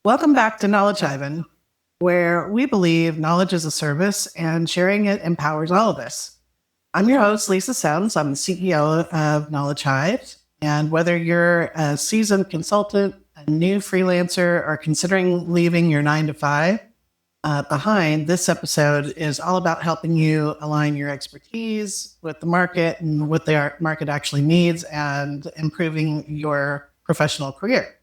Welcome back to Knowledge Hivin, where we believe knowledge is a service and sharing it empowers all of us. I'm your host, Leisa Sims. I'm the CEO of Knowledge Hive. And whether you're a seasoned consultant, a new freelancer, or considering leaving your 9 to 5 behind, this episode is all about helping you align your expertise with the market and what the market actually needs and improving your professional career.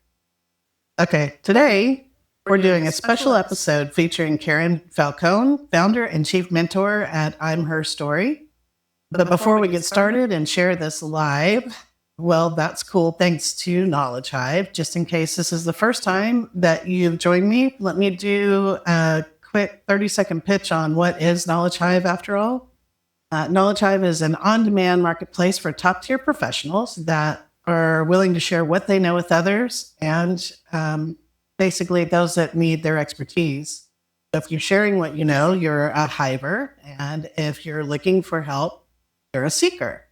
Okay, today we're doing a special episode featuring Karen Falcone, founder and chief mentor at I'm Her Story. But before we get started and share this live, well, that's cool. Thanks to Knowledge Hive. Just in case this is the first time that you've joined me, let me do a quick 30-second pitch on what is Knowledge Hive after all. Knowledge Hive is an on-demand marketplace for top-tier professionals that are willing to share what they know with others and basically those that need their expertise. So if you're sharing what you know, you're a hiver. And if you're looking for help, you're a seeker.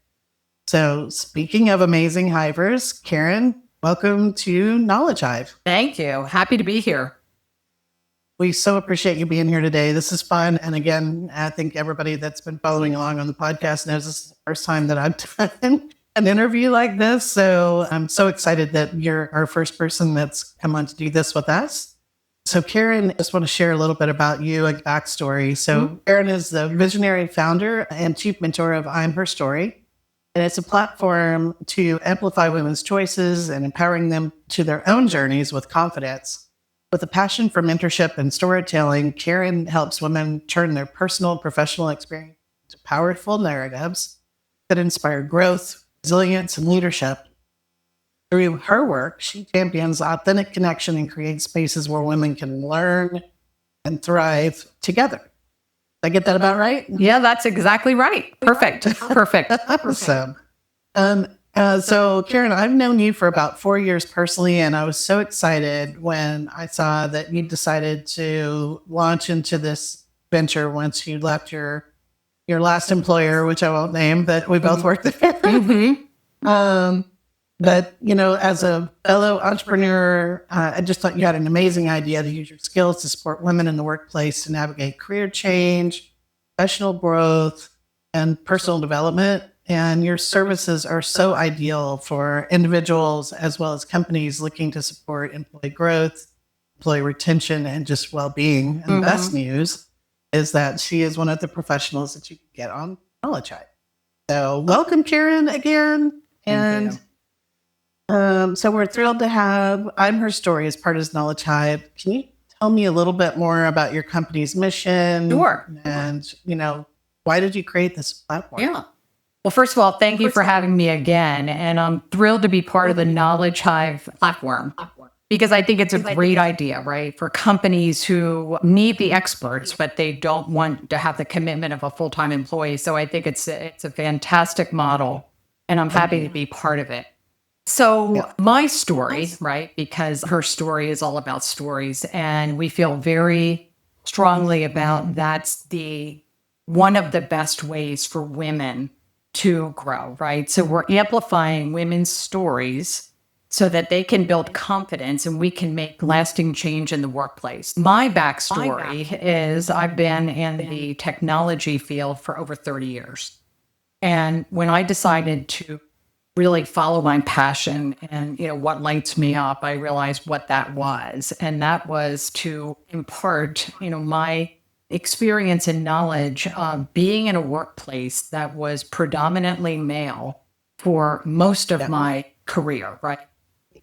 So speaking of amazing hivers, Karen, welcome to Knowledge Hive. Thank you. Happy to be here. We so appreciate you being here today. This is fun. And again, I think everybody that's been following along on the podcast knows this is the first time that I've done an interview like this. So I'm so excited that you're our first person that's come on to do this with us. So Karen, I just want to share a little bit about you, a backstory. So Karen is the visionary founder and chief mentor of I'm Her Story. And it's a platform to amplify women's choices and empowering them to their own journeys with confidence. With a passion for mentorship and storytelling, Karen helps women turn their personal and professional experience into powerful narratives that inspire growth, resilience, and leadership. Through her work, she champions authentic connection and creates spaces where women can learn and thrive together. Did I get that about right? Yeah, that's exactly right. Perfect. Awesome. So Karen, I've known you for about 4 years personally, and I was so excited when I saw that you decided to launch into this venture once you left your last employer, which I won't name, but we both worked there. But, as a fellow entrepreneur, I just thought you had an amazing idea to use your skills to support women in the workplace to navigate career change, professional growth, and personal development. And your services are so ideal for individuals as well as companies looking to support employee growth, employee retention, and just well-being. And the best news is that she is one of the professionals that you can get on Knowledge Hive. So welcome, Karen, again. And so we're thrilled to have I'm Her Story as part of Knowledge Hive. Can you tell me a little bit more about your company's mission? Sure. And, why did you create this platform? Yeah. Well, first of all, thank you for having me again. And I'm thrilled to be part of the Knowledge Hive platform. Because I think it's a great idea, right? For companies who need the experts, but they don't want to have the commitment of a full-time employee. So I think it's a fantastic model, and I'm happy to be part of it. So my story, right? Because Her Story is all about stories, and we feel very strongly about that's one of the best ways for women to grow, right? So we're amplifying women's stories so that they can build confidence and we can make lasting change in the workplace. My backstory is I've been in the technology field for over 30 years. And when I decided to really follow my passion and, what lights me up, I realized what that was. And that was to impart, my experience and knowledge of being in a workplace that was predominantly male for most of my career, right?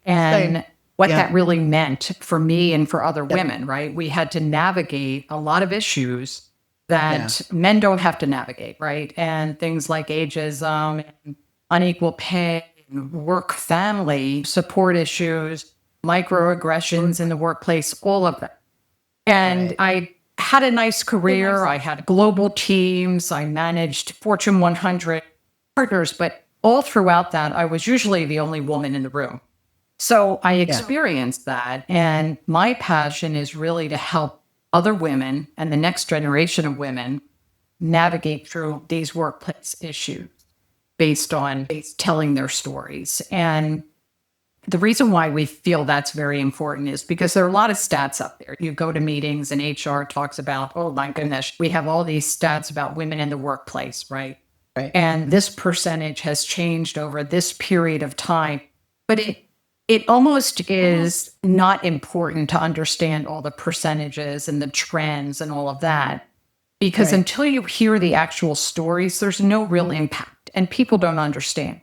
And what that really meant for me and for other women, right? We had to navigate a lot of issues that men don't have to navigate, right? And things like ageism, and unequal pay, and work family support issues, microaggressions in the workplace, all of that. And I had a nice career. I had global teams. I managed Fortune 100 partners, but all throughout that, I was usually the only woman in the room. So I experienced that. And my passion is really to help other women and the next generation of women navigate through these workplace issues based on telling their stories. And the reason why we feel that's very important is because there are a lot of stats up there. You go to meetings and HR talks about, oh my goodness, we have all these stats about women in the workplace, right? Right. And this percentage has changed over this period of time. But it almost is not important to understand all the percentages and the trends and all of that. Because Right. until you hear the actual stories, there's no real impact and people don't understand.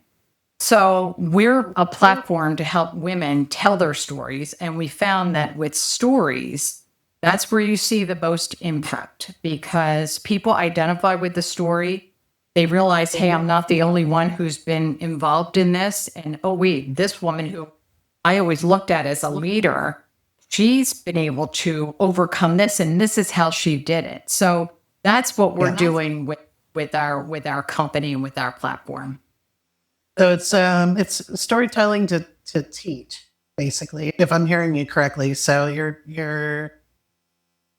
So we're a platform to help women tell their stories. And we found that with stories, that's where you see the most impact because people identify with the story. They realize, hey, I'm not the only one who's been involved in this. And oh, wait, this woman who I always looked at as a leader, she's been able to overcome this. And this is how she did it. So that's what we're doing with our company and with our platform. So it's storytelling to teach, basically, if I'm hearing you correctly. So you're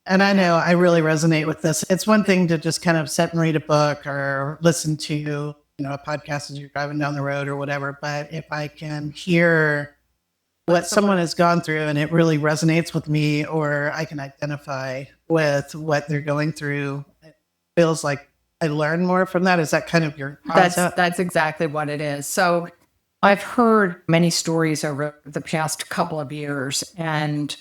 and I know I really resonate with this. It's one thing to just kind of sit and read a book or listen to, a podcast as you're driving down the road or whatever. But if I can hear what someone has gone through and it really resonates with me, or I can identify with what they're going through, it feels like I learn more from that. Is that kind of your concept? That's exactly what it is. So I've heard many stories over the past couple of years, and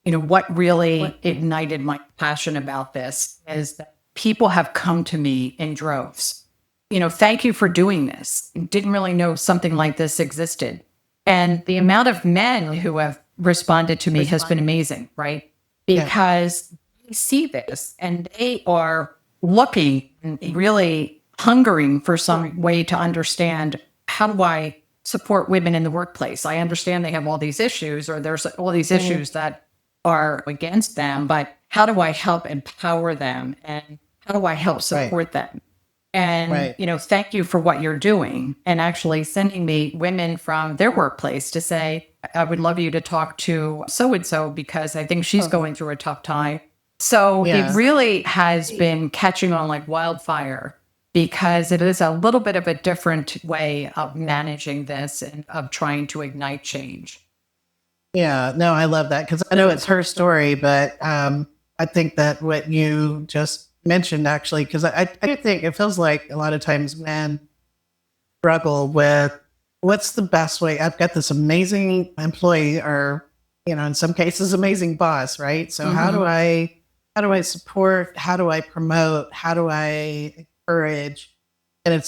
what really ignited my passion about this is that people have come to me in droves. Thank you for doing this. Didn't really know something like this existed. And the amount of men who have responded to me has been amazing, right? Because they see this and they are looking and really hungering for some way to understand, how do I support women in the workplace? I understand they have all these issues, or there's all these issues that are against them, but how do I help empower them? And how do I help support them? And, thank you for what you're doing. And actually sending me women from their workplace to say, I would love you to talk to so-and-so because I think she's going through a tough time. So it really has been catching on like wildfire because it is a little bit of a different way of managing this and of trying to ignite change. Yeah, no, I love that because I know it's her story, but I think that what you just mentioned actually, because I think it feels like a lot of times men struggle with what's the best way. I've got this amazing employee, or in some cases, amazing boss, right? So how do I support? How do I promote? How do I encourage? And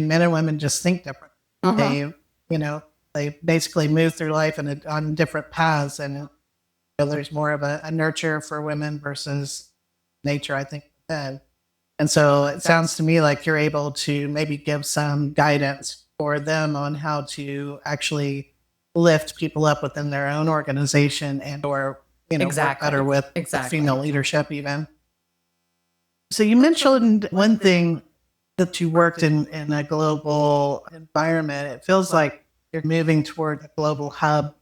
men and women just think different. They basically move through life on different paths, and there's more of a nurture for women versus nature, I think. And so it sounds to me like you're able to maybe give some guidance for them on how to actually lift people up within their own organization and or work better with female leadership even. So you mentioned one thing that you worked in a global environment. It feels like you're moving toward a global hub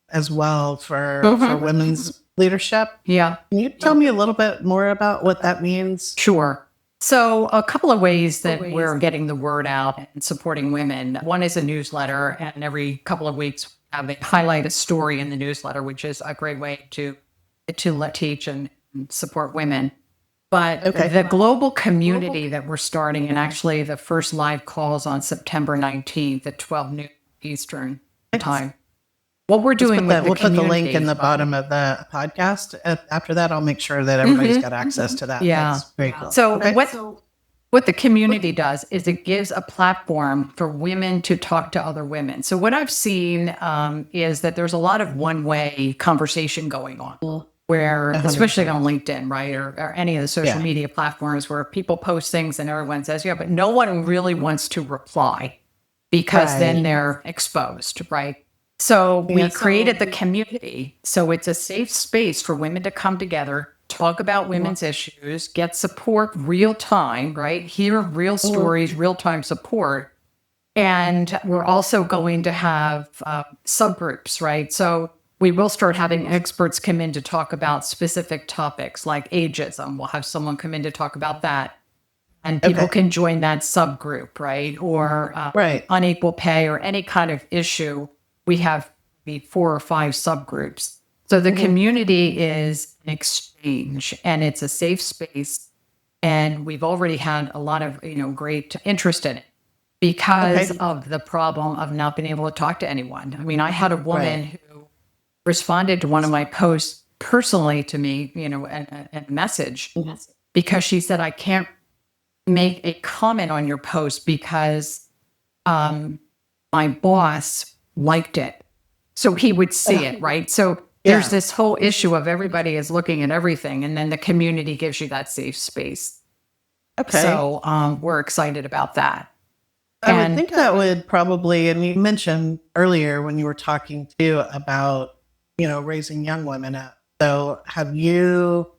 as well for women's leadership. Yeah. Can you tell me a little bit more about what that means? Sure. So a couple of ways that we're getting the word out and supporting women. One is a newsletter, and every couple of weeks they highlight a story in the newsletter, which is a great way to teach and support women. But the global community that we're starting, and actually the first live calls on September 19th at 12 noon Eastern time. What we're doing with we'll put the link in the bottom of the podcast. After that, I'll make sure that everybody's got access to that. Yeah. That's very cool. So what the community does is it gives a platform for women to talk to other women. So what I've seen is that there's a lot of one-way conversation going on, where, especially on LinkedIn, right, or any of the social media platforms, where people post things and everyone says, but no one really wants to reply because then they're exposed, right? So we created the community. So it's a safe space for women to come together, talk about women's issues, get support real time, right? Hear real stories, real time support. And we're also going to have subgroups, right? So we will start having experts come in to talk about specific topics like ageism. We'll have someone come in to talk about that. And people can join that subgroup, right? Or unequal pay or any kind of issue. we have maybe 4 or 5 subgroups. So the community is an exchange and it's a safe space. And we've already had a lot of, great interest in it because of the problem of not being able to talk to anyone. I mean, I had a woman who responded to one of my posts personally to me, a message because she said, I can't make a comment on your post because my boss liked it. So he would see it, right? So there's this whole issue of everybody is looking at everything, and then the community gives you that safe space. Okay. So we're excited about that. I would think that would probably, and you mentioned earlier when you were talking too about, raising young women up. So have you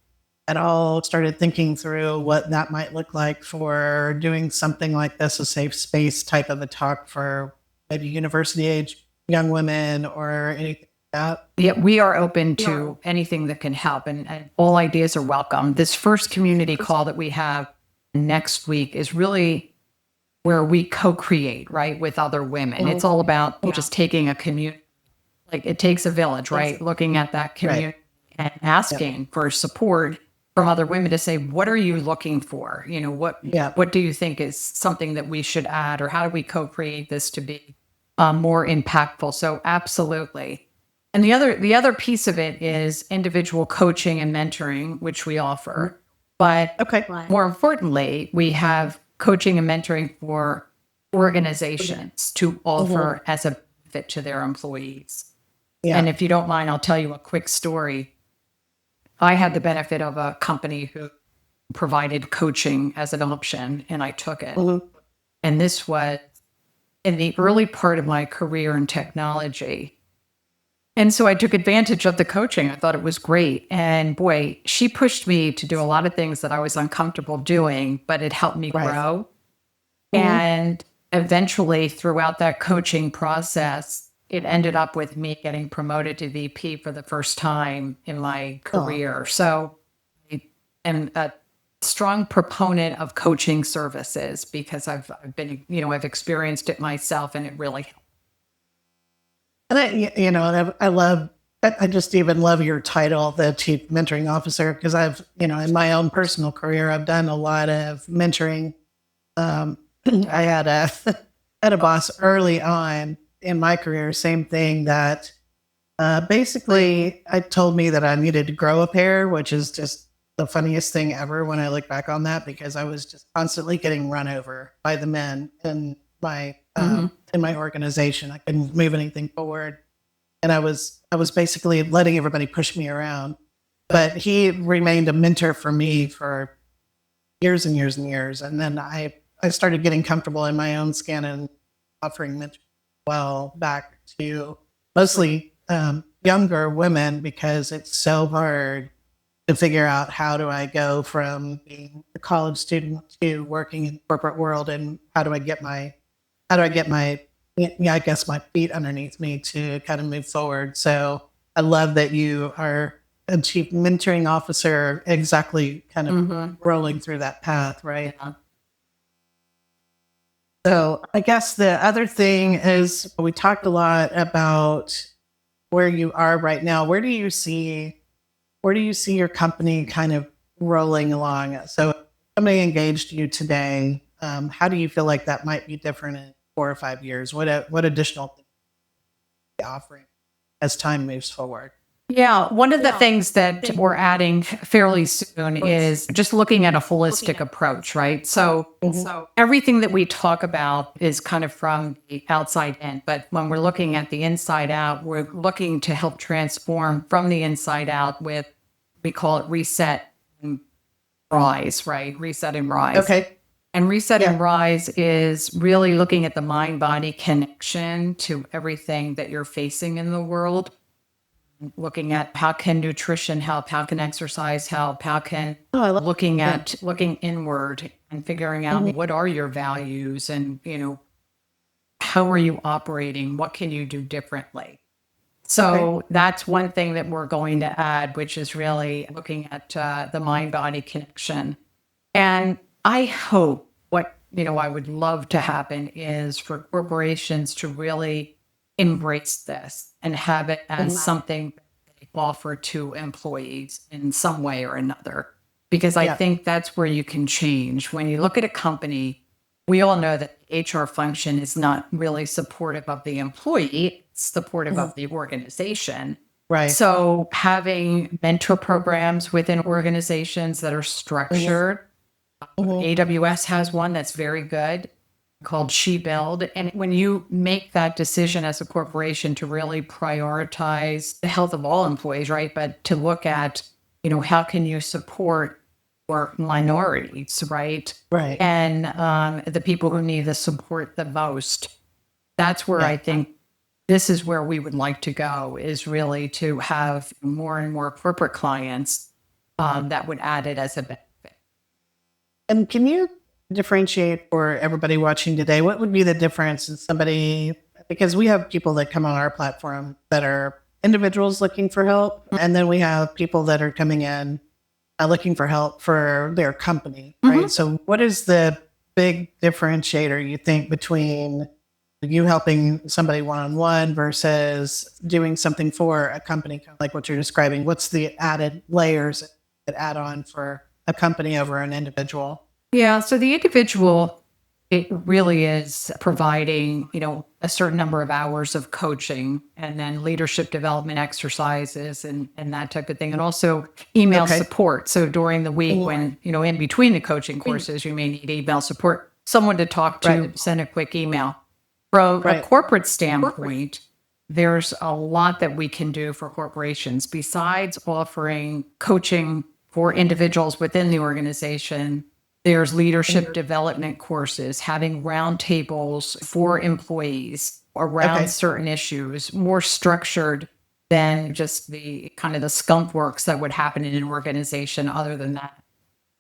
at all started thinking through what that might look like for doing something like this, a safe space type of a talk for maybe university age young women or anything like that? Yeah, we are open to anything that can help, and all ideas are welcome. This first community call that we have next week is really where we co-create, right, with other women. It's all about just taking a community, like it takes a village, right? Looking at that community and asking for support from other women to say, what are you looking for? What do you think is something that we should add, or how do we co-create this to be more impactful? So absolutely. And the other piece of it is individual coaching and mentoring, which we offer. But more importantly, we have coaching and mentoring for organizations to offer as a benefit to their employees. Yeah. And if you don't mind, I'll tell you a quick story. I had the benefit of a company who provided coaching as an option, and I took it. And this was in the early part of my career in technology. And so I took advantage of the coaching. I thought it was great. And boy, she pushed me to do a lot of things that I was uncomfortable doing, but it helped me grow. And eventually, throughout that coaching process, it ended up with me getting promoted to VP for the first time in my career. So I am a strong proponent of coaching services because I've been, I've experienced it myself, and it really helped. And I just even love your title, the Chief Mentoring Officer, because I've, in my own personal career, I've done a lot of mentoring. I had a boss early on in my career, same thing, that basically I told me that I needed to grow a pair, which is just the funniest thing ever when I look back on that, because I was just constantly getting run over by the men in my organization. I couldn't move anything forward, and I was basically letting everybody push me around. But he remained a mentor for me for years and years and years. And then I started getting comfortable in my own skin and offering mentoring back to mostly younger women, because it's so hard to figure out how do I go from being a college student to working in the corporate world, and how do I get my my feet underneath me to kind of move forward. So I love that you are a chief mentoring officer, exactly kind of rolling through that path, right? Yeah. So I guess the other thing is, we talked a lot about where you are right now. Where do you see your company kind of rolling along? So if somebody engaged you today, how do you feel like that might be different in 4 or 5 years? What additional things are you offering as time moves forward? Yeah, one of the things that we're adding fairly soon is just looking at a holistic approach, right? So everything that we talk about is kind of from the outside in, but when we're looking at the inside out, we're looking to help transform from the inside out with, we call it reset and rise, right? Reset and rise. Okay. And reset and rise is really looking at the mind-body connection to everything that you're facing in the world. Looking at how can nutrition help, how can exercise help, how can looking inward and figuring out what are your values, and how are you operating, what can you do differently. So that's one thing that we're going to add, which is really looking at the mind-body connection. And I hope what I would love to happen is for corporations to really embrace this and have it as something they offer to employees in some way or another. Because I think that's where you can change. When you look at a company, we all know that HR function is not really supportive of the employee, it's supportive of the organization. Right. So having mentor programs within organizations that are structured, AWS has one that's very good called She Build. And when you make that decision as a corporation to really prioritize the health of all employees, right? But to look at, how can you support or minorities, right? Right. And the people who need the support the most. That's where I think this is where we would like to go, is really to have more and more corporate clients that would add it as a benefit. And can you differentiate for everybody watching today, what would be the difference in somebody, because we have people that come on our platform that are individuals looking for help, and then we have people that are coming in looking for help for their company, right? So what is the big differentiator you think between you helping somebody one-on-one versus doing something for a company, kind of like what you're describing? What's the added layers that add on for a company over an individual? Yeah, so the individual, it really is providing, a certain number of hours of coaching and then leadership development exercises and that type of thing. And also email support. So during the week when, in between the coaching courses, you may need email support, someone to talk to, send a quick email. From a corporate standpoint, there's a lot that we can do for corporations besides offering coaching for individuals within the organization. There's leadership development courses, having roundtables for employees around certain issues, more structured than just the kind of the skunk works that would happen in an organization other than that.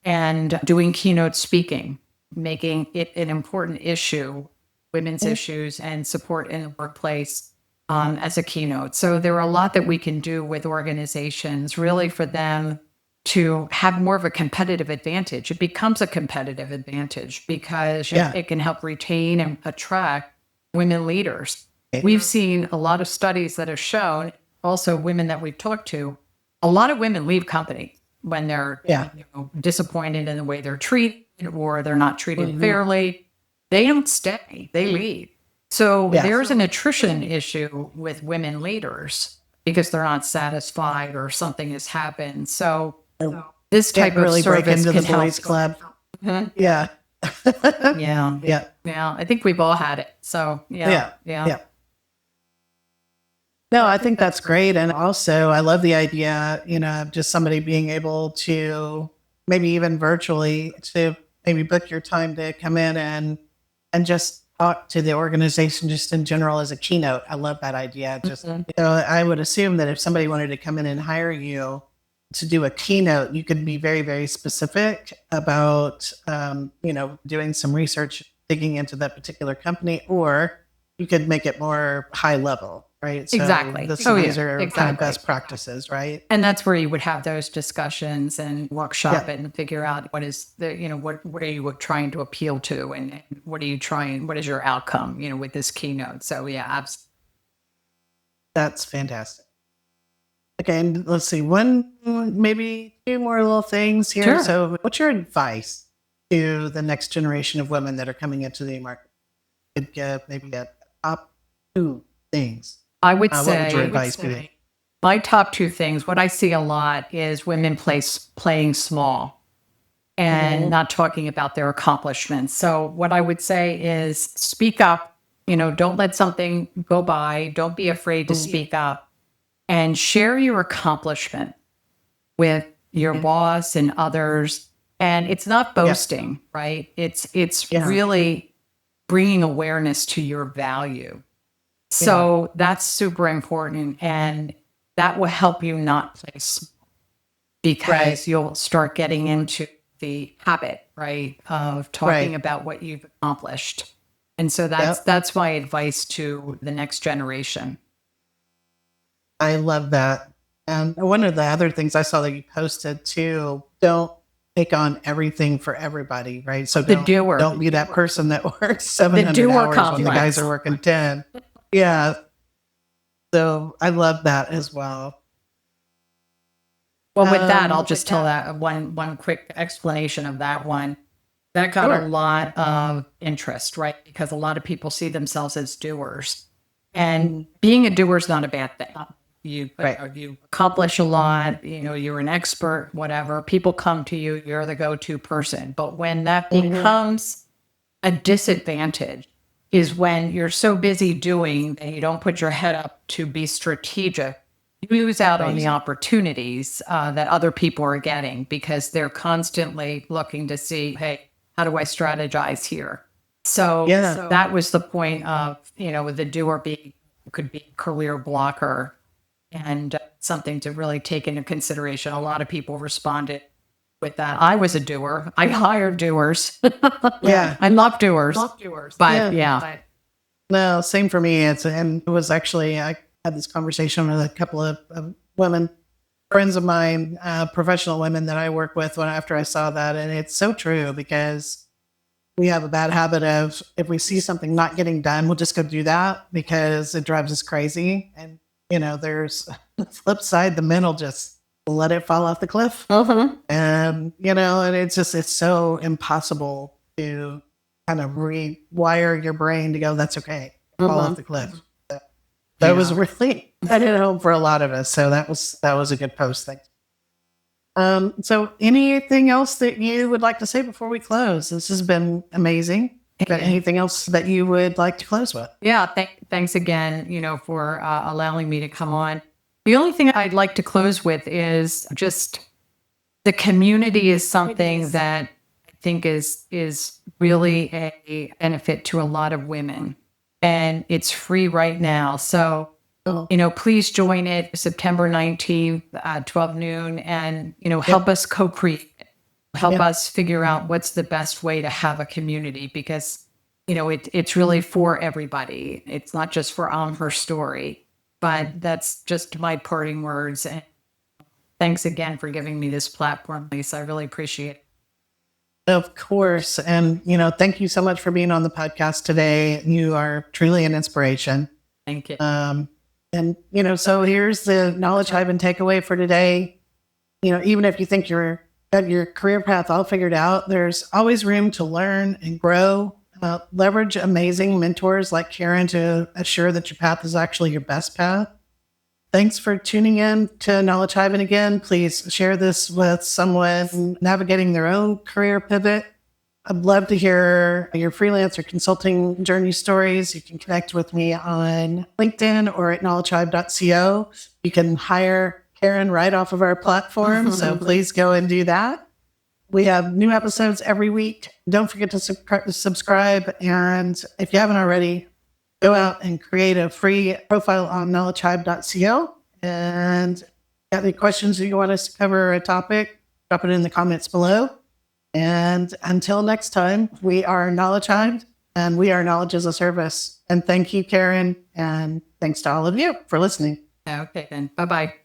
And doing keynote speaking, making it an important issue, women's issues and support in the workplace as a keynote. So there are a lot that we can do with organizations really for them to have more of a competitive advantage. It becomes a competitive advantage because it can help retain and attract women leaders. We've seen a lot of studies that have shown, also women that we've talked to, a lot of women leave company when they're disappointed in the way they're treated or they're not treated fairly. They don't stay, they leave. So there's an attrition issue with women leaders because they're not satisfied or something has happened. So this type of service break into can the boys' help. club. Yeah. I think we've all had it. So yeah. No, I think that's great. And also I love the idea, of just somebody being able to maybe even virtually to maybe book your time to come in and just talk to the organization just in general as a keynote. I love that idea. Just, I would assume that if somebody wanted to come in and hire you to do a keynote, you could be very, very specific about, doing some research, digging into that particular company, or you could make it more high level, right? So Exactly. These are kind of best practices, right? And that's where you would have those discussions and workshop it and figure out what is the, what are you trying to appeal to and what is your outcome, with this keynote. So absolutely. That's fantastic. Okay, and let's see, maybe two more little things here. Sure. So what's your advice to the next generation of women that are coming into the market? Could give maybe a top two things. I would What would your advice be? My top two things, what I see a lot is women playing small and not talking about their accomplishments. So what I would say is speak up, don't let something go by. Don't be afraid to speak up and share your accomplishment with your boss and others. And it's not boasting, right? It's really bringing awareness to your value. So that's super important. And that will help you not play small because you'll start getting into the habit, right, of talking about what you've accomplished. And so that's my advice to the next generation. I love that. And one of the other things I saw that you posted too, don't take on everything for everybody, right? So don't be that person that works 700 hours when the guys are working 10. Yeah. So I love that as well. Well, with that, I'll just tell that one quick explanation of that one. That got a lot of interest, right? Because a lot of people see themselves as doers. And being a doer is not a bad thing. You accomplish a lot, you're an expert, whatever. People come to you, you're the go-to person. But when that becomes a disadvantage is when you're so busy doing and you don't put your head up to be strategic. You lose out on the opportunities that other people are getting because they're constantly looking to see, hey, how do I strategize here? So that was the point of, with the doer could be a career blocker and something to really take into consideration. A lot of people responded with that. I was a doer. I hired doers. I love doers. But No, same for me. And it was actually, I had this conversation with a couple of women, friends of mine, professional women that I work with after I saw that. And it's so true because we have a bad habit of, if we see something not getting done, we'll just go do that because it drives us crazy. And, there's the flip side, the men will just let it fall off the cliff. And, and it's so impossible to kind of rewire your brain to go, that's okay, fall off the cliff. That was really, that hit home for a lot of us. So that was a good post. Thanks. So anything else that you would like to say before we close? This has been amazing. Got anything else that you would like to close with? Yeah. Thanks again, for allowing me to come on. The only thing I'd like to close with is just the community is something that I think is really a benefit to a lot of women, and it's free right now. So, please join it September 19th at 12 noon and, help us co-create. Help us figure out what's the best way to have a community because, it's really for everybody. It's not just for her story, but that's just my parting words. And thanks again for giving me this platform, Leisa. I really appreciate it. Of course. And, thank you so much for being on the podcast today. You are truly an inspiration. Thank you. And, so here's the Knowledge Hivin takeaway for today. Even if you think you're got your career path all figured out, there's always room to learn and grow. Leverage amazing mentors like Karen to assure that your path is actually your best path. Thanks for tuning in to Knowledge Hivin again. Please share this with someone navigating their own career pivot. I'd love to hear your freelance or consulting journey stories. You can connect with me on LinkedIn or at knowledgehive.co. You can hire Karen right off of our platform, so please go and do that. We have new episodes every week. Don't forget to subscribe, and if you haven't already, go out and create a free profile on knowledgehive.co. And if you have any questions that you want us to cover a topic, drop it in the comments below. And until next time, we are Knowledge Hive, and we are Knowledge as a Service. And thank you, Karen, and thanks to all of you for listening. Okay, then. Bye-bye.